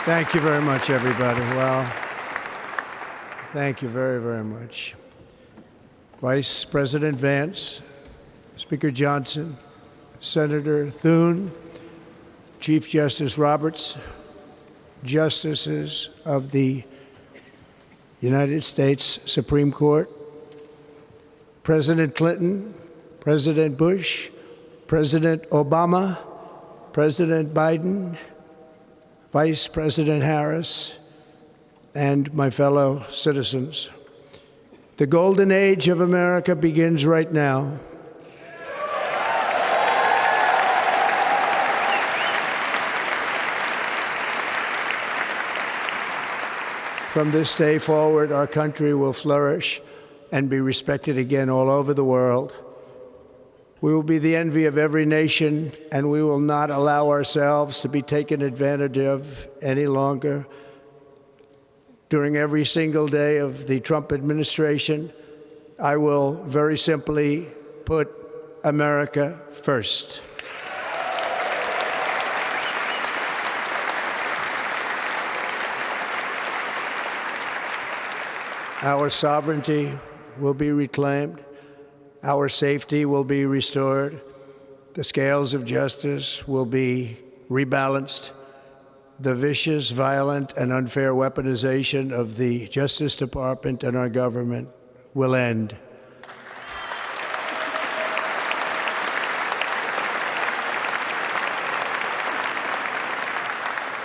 Thank you very much, everybody. Well, thank you very, very much. Vice President Vance, Speaker Johnson, Senator Thune, Chief Justice Roberts, Justices of the United States Supreme Court, President Clinton, President Bush, President Obama, President Biden, Vice President Harris, and my fellow citizens. The golden age of America begins right now. From this day forward, our country will flourish and be respected again all over the world. We will be the envy of every nation, and we will not allow ourselves to be taken advantage of any longer. During every single day of the Trump administration, I will very simply put America first. Our sovereignty will be reclaimed. Our safety will be restored. The scales of justice will be rebalanced. The vicious, violent, and unfair weaponization of the Justice Department and our government will end.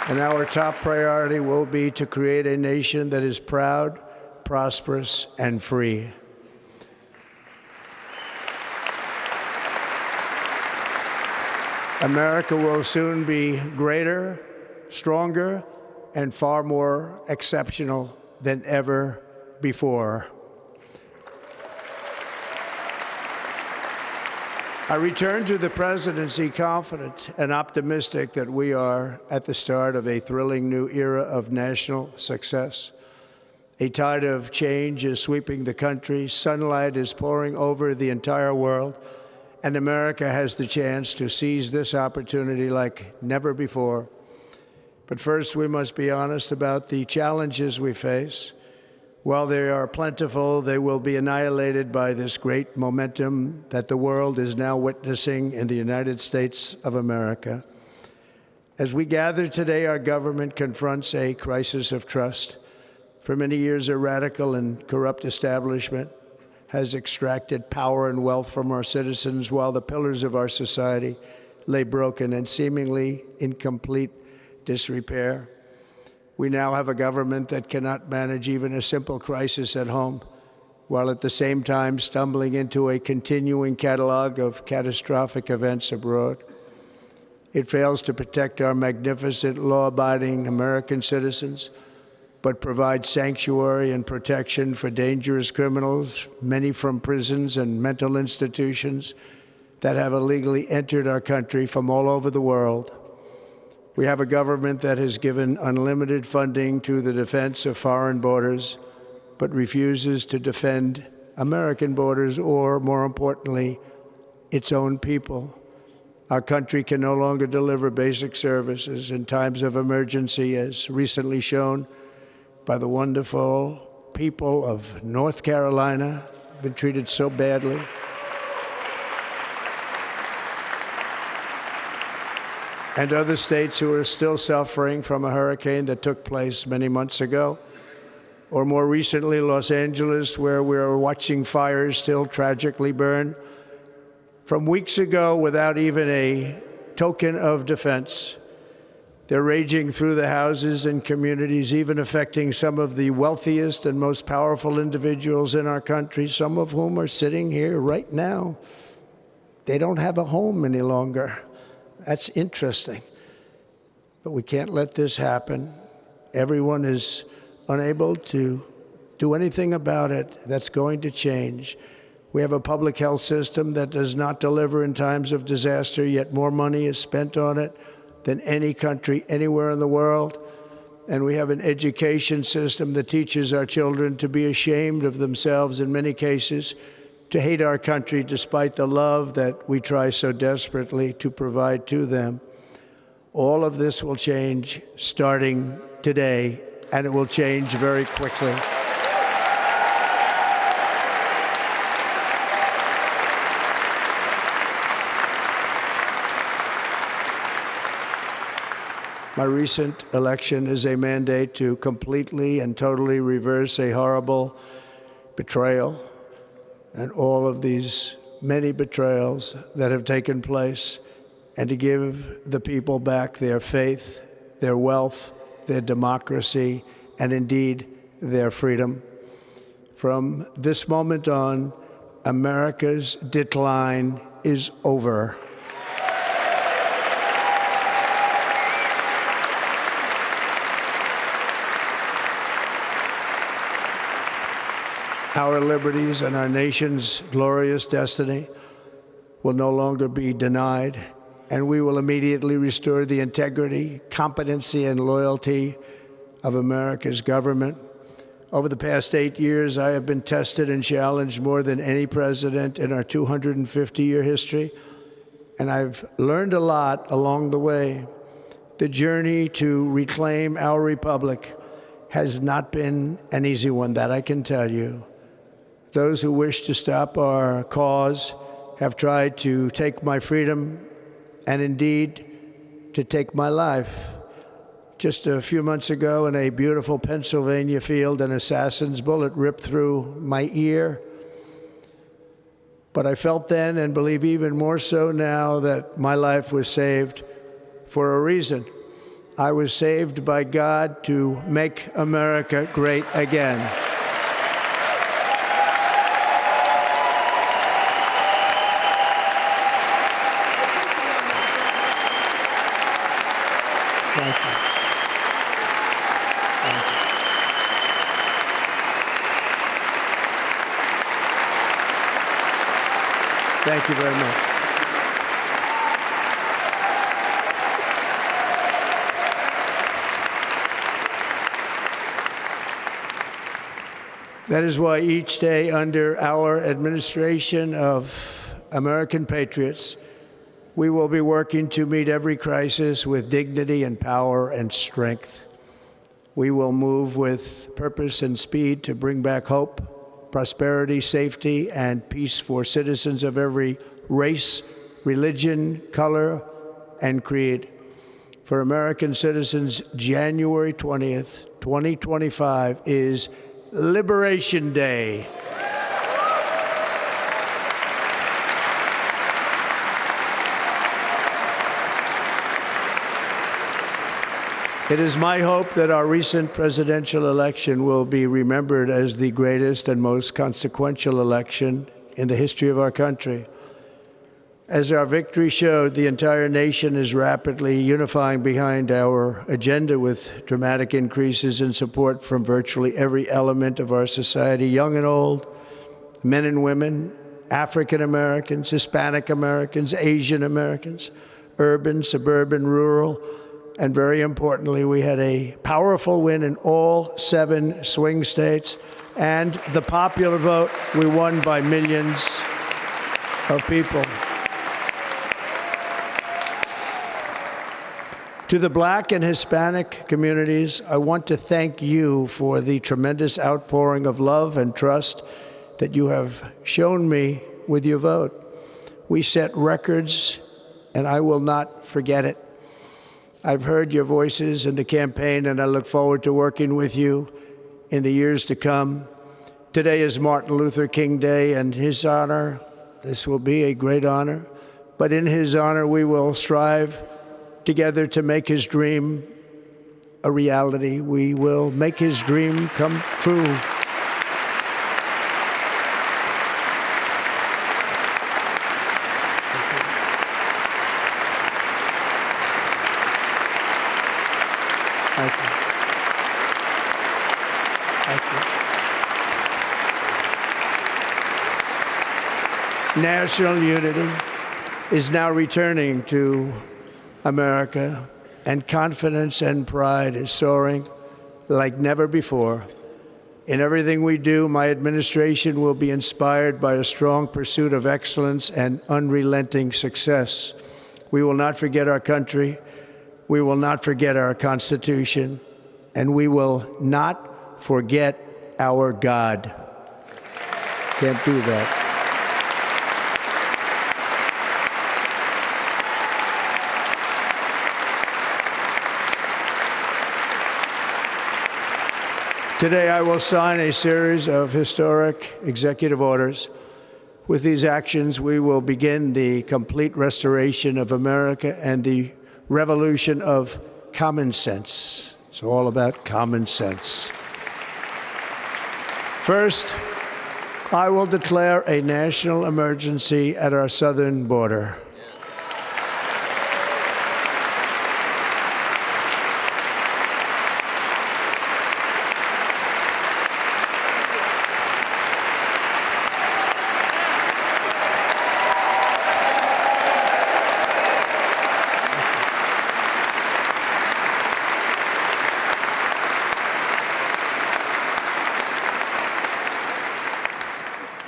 And our top priority will be to create a nation that is proud, prosperous, and free. America will soon be greater, stronger, and far more exceptional than ever before. I return to the presidency confident and optimistic that we are at the start of a thrilling new era of national success. A tide of change is sweeping the country. Sunlight is pouring over the entire world. And America has the chance to seize this opportunity like never before. But first, we must be honest about the challenges we face. While they are plentiful, they will be annihilated by this great momentum that the world is now witnessing in the United States of America. As we gather today, our government confronts a crisis of trust. For many years, a radical and corrupt establishment has extracted power and wealth from our citizens while the pillars of our society lay broken and seemingly in complete disrepair. We now have a government that cannot manage even a simple crisis at home, while at the same time stumbling into a continuing catalog of catastrophic events abroad. It fails to protect our magnificent, law-abiding American citizens, but provides sanctuary and protection for dangerous criminals, many from prisons and mental institutions that have illegally entered our country from all over the world. We have a government that has given unlimited funding to the defense of foreign borders, but refuses to defend American borders or, more importantly, its own people. Our country can no longer deliver basic services in times of emergency, as recently shown by the wonderful people of North Carolina, been treated so badly. And other states who are still suffering from a hurricane that took place many months ago. Or more recently, Los Angeles, where we're watching fires still tragically burn from weeks ago without even a token of defense. They're raging through the houses and communities, even affecting some of the wealthiest and most powerful individuals in our country, some of whom are sitting here right now. They don't have a home any longer. That's interesting. But we can't let this happen. Everyone is unable to do anything about it. That's going to change. We have a public health system that does not deliver in times of disaster, yet more money is spent on it than any country anywhere in the world. And we have an education system that teaches our children to be ashamed of themselves in many cases, to hate our country despite the love that we try so desperately to provide to them. All of this will change starting today, and it will change very quickly. My recent election is a mandate to completely and totally reverse a horrible betrayal and all of these many betrayals that have taken place, and to give the people back their faith, their wealth, their democracy, and indeed their freedom. From this moment on, America's decline is over. Our liberties and our nation's glorious destiny will no longer be denied, and we will immediately restore the integrity, competency, and loyalty of America's government. Over the past 8 years, I have been tested and challenged more than any president in our 250-year history, and I've learned a lot along the way. The journey to reclaim our republic has not been an easy one, that I can tell you. Those who wish to stop our cause have tried to take my freedom and indeed to take my life. Just a few months ago in a beautiful Pennsylvania field, an assassin's bullet ripped through my ear. But I felt then, and believe even more so now, that my life was saved for a reason. I was saved by God to make America great again. Thank you. Thank you. Thank you very much. That is why each day under our administration of American patriots, we will be working to meet every crisis with dignity and power and strength. We will move with purpose and speed to bring back hope, prosperity, safety, and peace for citizens of every race, religion, color, and creed. For American citizens, January 20th, 2025 is Liberation Day. It is my hope that our recent presidential election will be remembered as the greatest and most consequential election in the history of our country. As our victory showed, the entire nation is rapidly unifying behind our agenda with dramatic increases in support from virtually every element of our society, young and old, men and women, African Americans, Hispanic Americans, Asian Americans, urban, suburban, rural. And very importantly, we had a powerful win in all 7 swing states. And the popular vote, we won by millions of people. To the Black and Hispanic communities, I want to thank you for the tremendous outpouring of love and trust that you have shown me with your vote. We set records, and I will not forget it. I've heard your voices in the campaign, and I look forward to working with you in the years to come. Today is Martin Luther King Day, and his honor, this will be a great honor, but in his honor we will strive together to make his dream a reality. We will make his dream come true. Thank you. Thank you. National unity is now returning to America, and confidence and pride is soaring like never before. In everything we do, my administration will be inspired by a strong pursuit of excellence and unrelenting success. We will not forget our country. We will not forget our Constitution, and we will not forget our God. Can't do that. Today, I will sign a series of historic executive orders. With these actions, we will begin the complete restoration of America and the revolution of common sense. It's all about common sense. First, I will declare a national emergency at our southern border.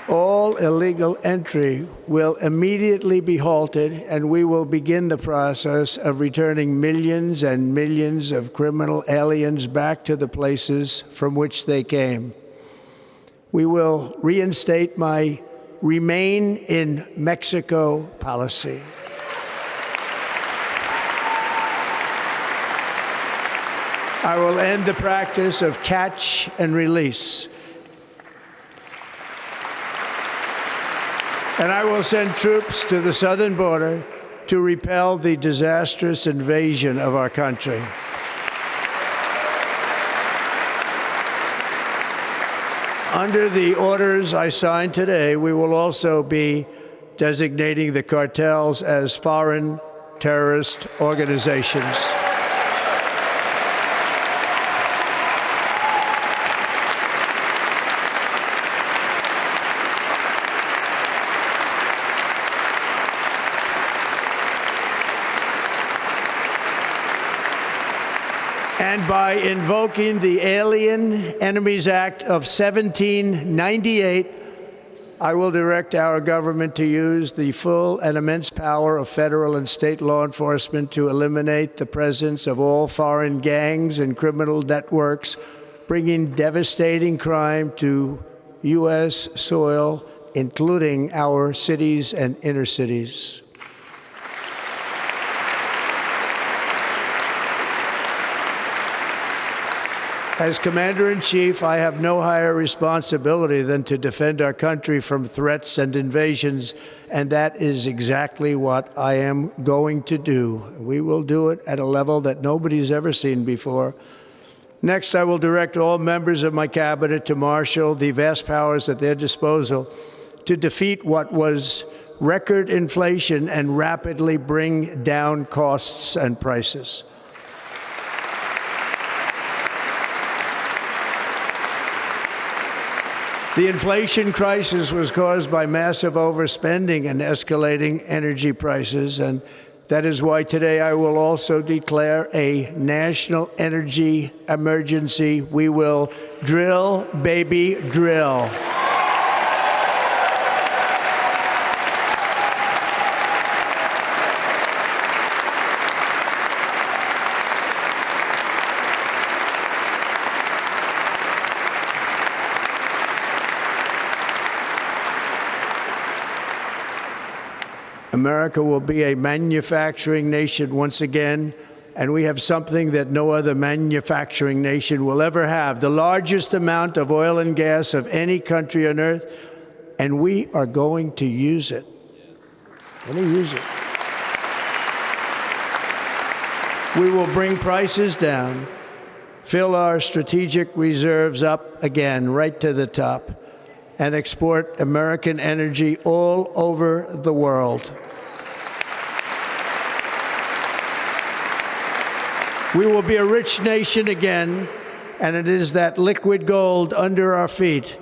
All illegal entry will immediately be halted, and we will begin the process of returning millions and millions of criminal aliens back to the places from which they came. We will reinstate my Remain in Mexico policy. I will end the practice of catch and release. And I will send troops to the southern border to repel the disastrous invasion of our country. Under the orders I signed today, we will also be designating the cartels as foreign terrorist organizations. And by invoking the Alien Enemies Act of 1798, I will direct our government to use the full and immense power of federal and state law enforcement to eliminate the presence of all foreign gangs and criminal networks, bringing devastating crime to U.S. soil, including our cities and inner cities. As Commander-in-Chief, I have no higher responsibility than to defend our country from threats and invasions, and that is exactly what I am going to do. We will do it at a level that nobody's ever seen before. Next, I will direct all members of my cabinet to marshal the vast powers at their disposal to defeat what was record inflation and rapidly bring down costs and prices. The inflation crisis was caused by massive overspending and escalating energy prices, and that is why today I will also declare a national energy emergency. We will drill, baby, drill. America will be a manufacturing nation once again, and we have something that no other manufacturing nation will ever have, the largest amount of oil and gas of any country on earth, and we are going to use it. Let me use it. We will bring prices down, fill our strategic reserves up again, right to the top, and export American energy all over the world. We will be a rich nation again, and it is that liquid gold under our feet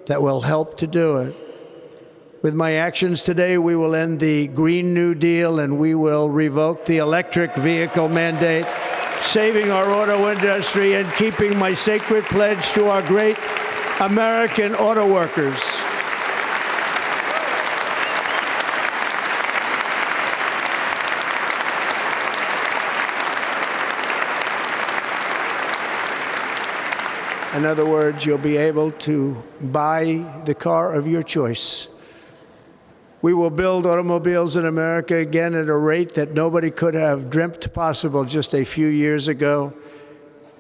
that will help to do it. With my actions today, we will end the Green New Deal, and we will revoke the electric vehicle mandate, saving our auto industry and keeping my sacred pledge to our great American auto workers. In other words, you'll be able to buy the car of your choice. We will build automobiles in America again at a rate that nobody could have dreamt possible just a few years ago.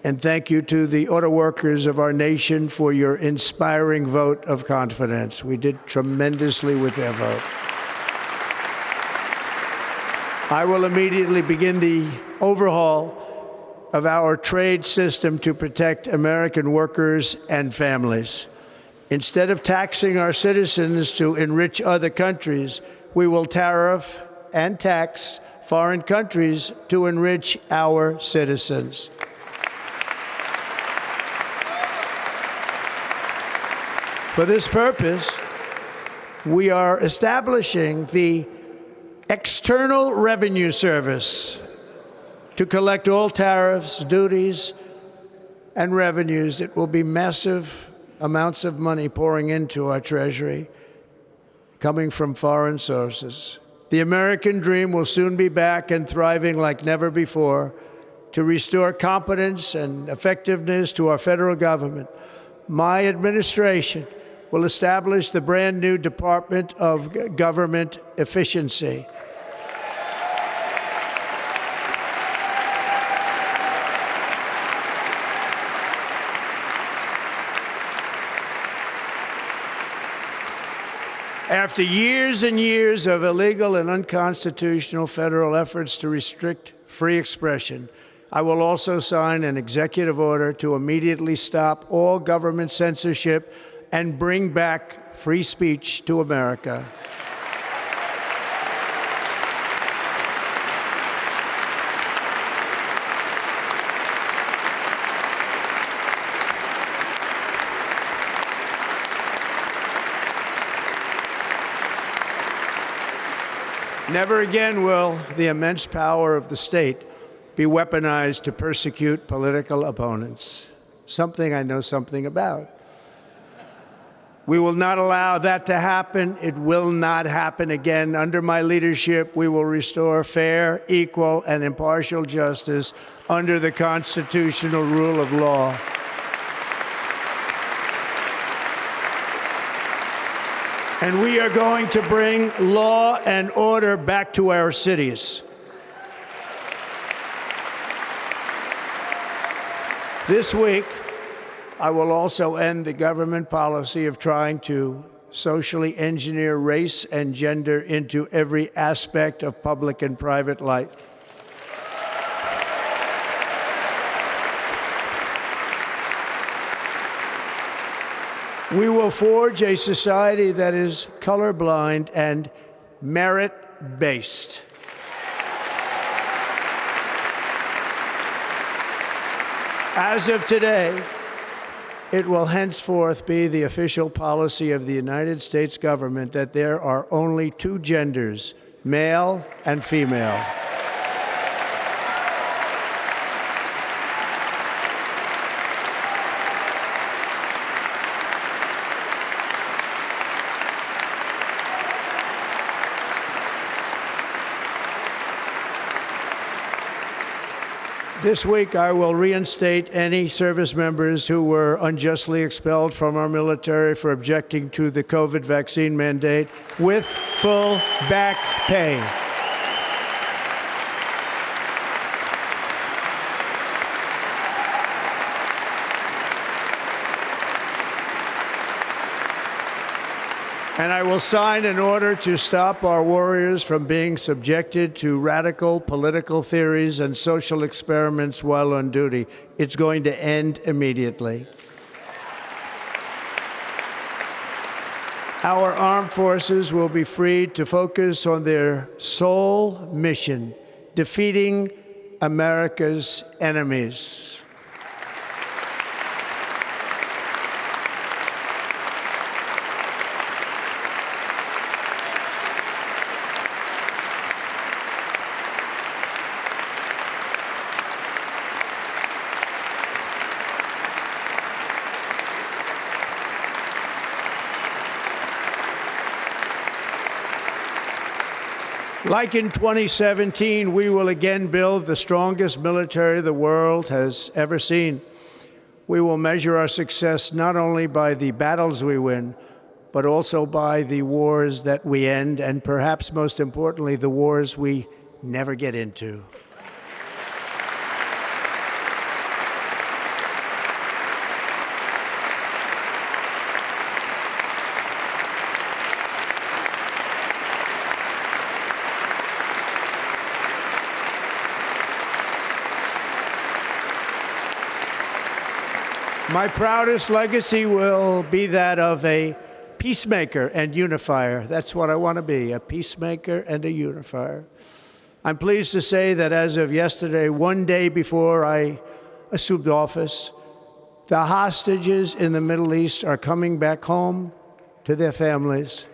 And thank you to the auto workers of our nation for your inspiring vote of confidence. We did tremendously with their vote. I will immediately begin the overhaul of our trade system to protect American workers and families. Instead of taxing our citizens to enrich other countries, we will tariff and tax foreign countries to enrich our citizens. For this purpose, we are establishing the External Revenue Service to collect all tariffs, duties, and revenues. It will be massive amounts of money pouring into our Treasury, coming from foreign sources. The American dream will soon be back and thriving like never before to restore competence and effectiveness to our federal government. My administration will establish the brand new Department of Government Efficiency. After years and years of illegal and unconstitutional federal efforts to restrict free expression, I will also sign an executive order to immediately stop all government censorship and bring back free speech to America. Never again will the immense power of the state be weaponized to persecute political opponents, something I know something about. We will not allow that to happen. It will not happen again. Under my leadership, we will restore fair, equal, and impartial justice under the constitutional rule of law. And we are going to bring law and order back to our cities. This week, I will also end the government policy of trying to socially engineer race and gender into every aspect of public and private life. We will forge a society that is colorblind and merit-based. As of today, it will henceforth be the official policy of the United States government that there are only two genders, male and female. This week, I will reinstate any service members who were unjustly expelled from our military for objecting to the COVID vaccine mandate with full back pay. And I will sign an order to stop our warriors from being subjected to radical political theories and social experiments while on duty. It's going to end immediately. Our armed forces will be freed to focus on their sole mission, defeating America's enemies. Like in 2017, we will again build the strongest military the world has ever seen. We will measure our success not only by the battles we win, but also by the wars that we end, and perhaps most importantly, the wars we never get into. My proudest legacy will be that of a peacemaker and unifier. That's what I want to be, a peacemaker and a unifier. I'm pleased to say that as of yesterday, one day before I assumed office, the hostages in the Middle East are coming back home to their families.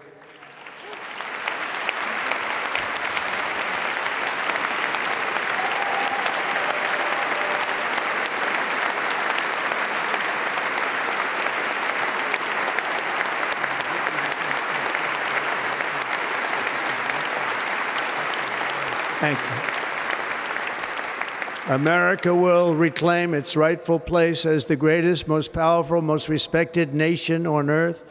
Thank you. America will reclaim its rightful place as the greatest, most powerful, most respected nation on earth,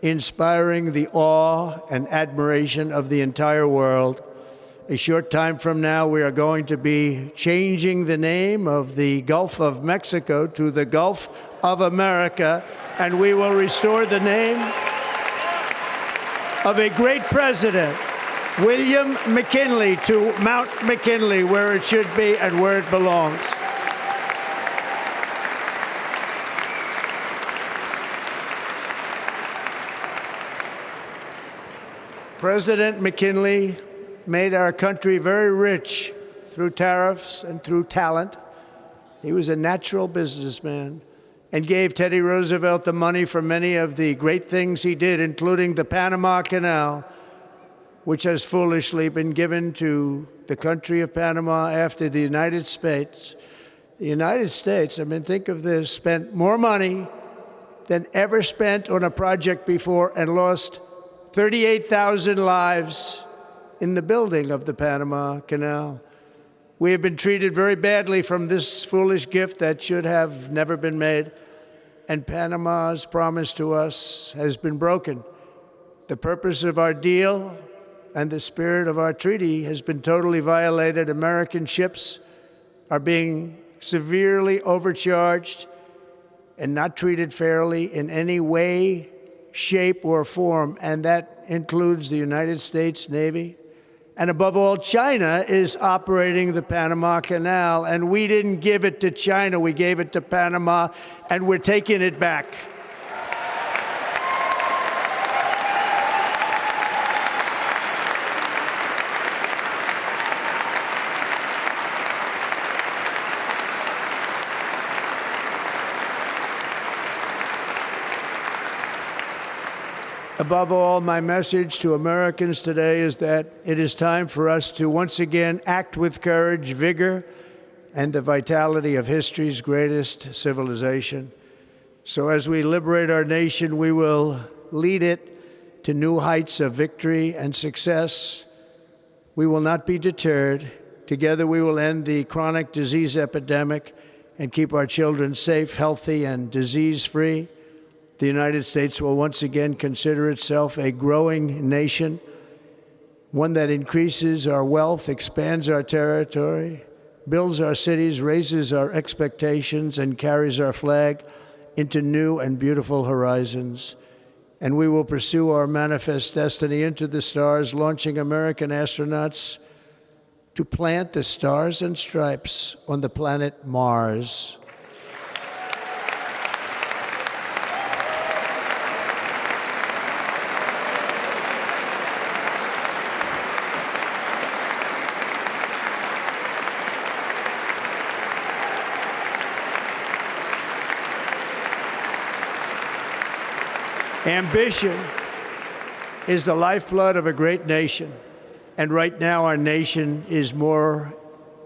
inspiring the awe and admiration of the entire world. A short time from now, we are going to be changing the name of the Gulf of Mexico to the Gulf of America, and we will restore the name of a great president, William McKinley, to Mount McKinley, where it should be and where it belongs. President McKinley made our country very rich through tariffs and through talent. He was a natural businessman and gave Teddy Roosevelt the money for many of the great things he did, including the Panama Canal, which has foolishly been given to the country of Panama after the United States. The United States, I mean, think of this, spent more money than ever spent on a project before and lost 38,000 lives in the building of the Panama Canal. We have been treated very badly from this foolish gift that should have never been made, and Panama's promise to us has been broken. The purpose of our deal and the spirit of our treaty has been totally violated. American ships are being severely overcharged and not treated fairly in any way, shape, or form, and that includes the United States Navy. And above all, China is operating the Panama Canal, and we didn't give it to China, we gave it to Panama, and we're taking it back. Above all, my message to Americans today is that it is time for us to once again act with courage, vigor, and the vitality of history's greatest civilization. So as we liberate our nation, we will lead it to new heights of victory and success. We will not be deterred. Together we will end the chronic disease epidemic and keep our children safe, healthy, and disease-free. The United States will once again consider itself a growing nation, one that increases our wealth, expands our territory, builds our cities, raises our expectations, and carries our flag into new and beautiful horizons. And we will pursue our manifest destiny into the stars, launching American astronauts to plant the stars and stripes on the planet Mars. Ambition is the lifeblood of a great nation, and right now our nation is more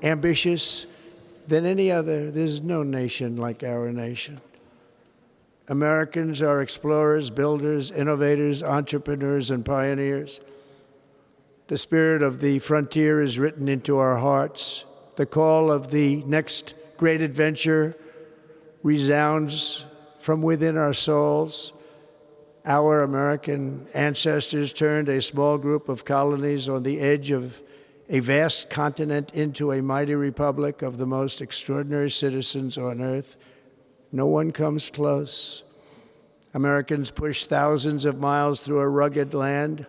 ambitious than any other. There's no nation like our nation. Americans are explorers, builders, innovators, entrepreneurs, and pioneers. The spirit of the frontier is written into our hearts. The call of the next great adventure resounds from within our souls. Our American ancestors turned a small group of colonies on the edge of a vast continent into a mighty republic of the most extraordinary citizens on earth. No one comes close. Americans pushed thousands of miles through a rugged land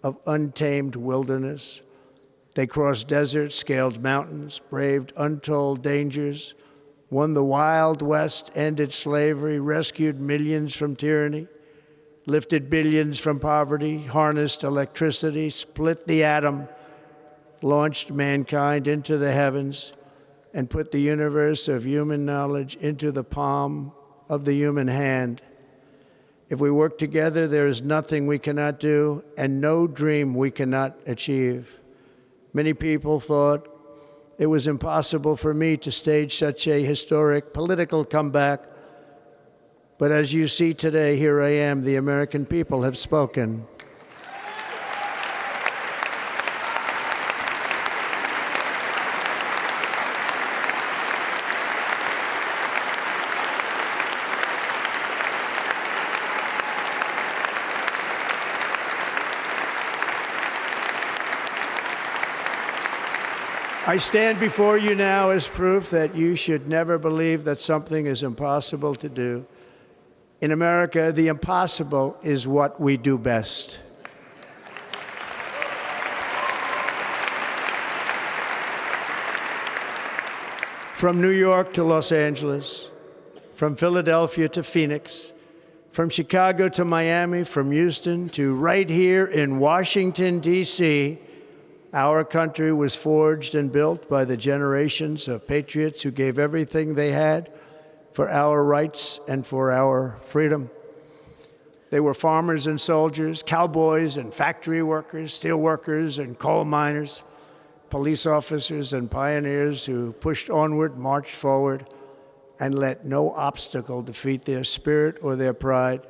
of untamed wilderness. They crossed deserts, scaled mountains, braved untold dangers, won the Wild West, ended slavery, rescued millions from tyranny, lifted billions from poverty, harnessed electricity, split the atom, launched mankind into the heavens, and put the universe of human knowledge into the palm of the human hand. If we work together, there is nothing we cannot do and no dream we cannot achieve. Many people thought it was impossible for me to stage such a historic political comeback. But as you see today, here I am. The American people have spoken. I stand before you now as proof that you should never believe that something is impossible to do. In America, the impossible is what we do best. From New York to Los Angeles, from Philadelphia to Phoenix, from Chicago to Miami, from Houston to right here in Washington, D.C., our country was forged and built by the generations of patriots who gave everything they had for our rights and for our freedom. They were farmers and soldiers, cowboys and factory workers, steel workers and coal miners, police officers and pioneers who pushed onward, marched forward, and let no obstacle defeat their spirit or their pride.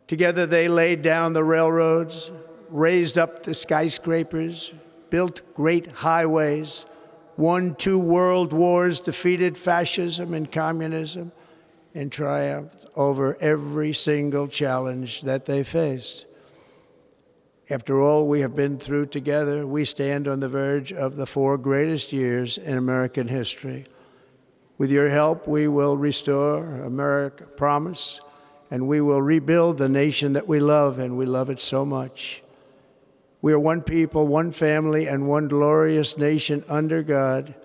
Together they laid down the railroads, raised up the skyscrapers, built great highways, won 2 world wars, defeated fascism and communism, and triumphed over every single challenge that they faced. After all we have been through together, we stand on the verge of the 4 greatest years in American history. With your help, we will restore America, promise, and we will rebuild the nation that we love, and we love it so much. We are one people, one family, and one glorious nation under God.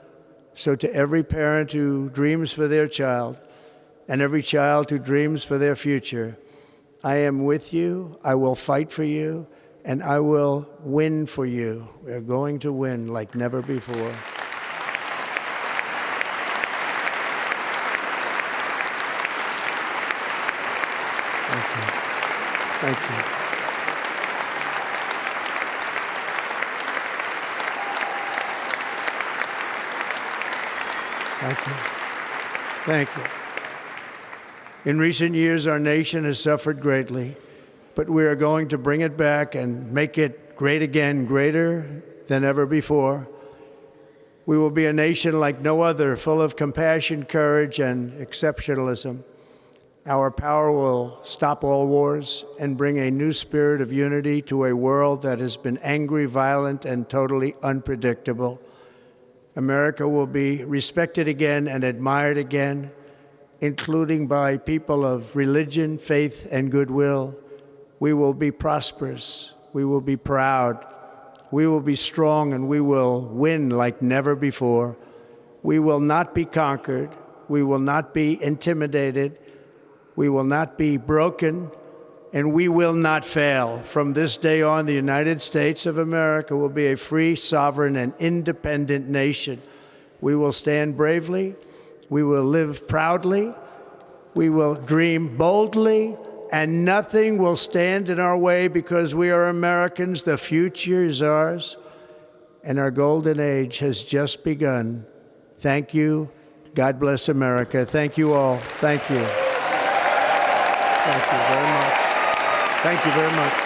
So to every parent who dreams for their child, and every child who dreams for their future, I am with you, I will fight for you, and I will win for you. We are going to win like never before. Thank you. Thank you. Thank you. Thank you. In recent years, our nation has suffered greatly, but we are going to bring it back and make it great again, greater than ever before. We will be a nation like no other, full of compassion, courage, and exceptionalism. Our power will stop all wars and bring a new spirit of unity to a world that has been angry, violent, and totally unpredictable. America will be respected again and admired again, including by people of religion, faith, and goodwill. We will be prosperous. We will be proud. We will be strong, and we will win like never before. We will not be conquered. We will not be intimidated. We will not be broken, and we will not fail. From this day on, the United States of America will be a free, sovereign, and independent nation. We will stand bravely. We will live proudly. We will dream boldly, and nothing will stand in our way because we are Americans. The future is ours, and our golden age has just begun. Thank you. God bless America. Thank you all. Thank you. Thank you very much. Thank you very much.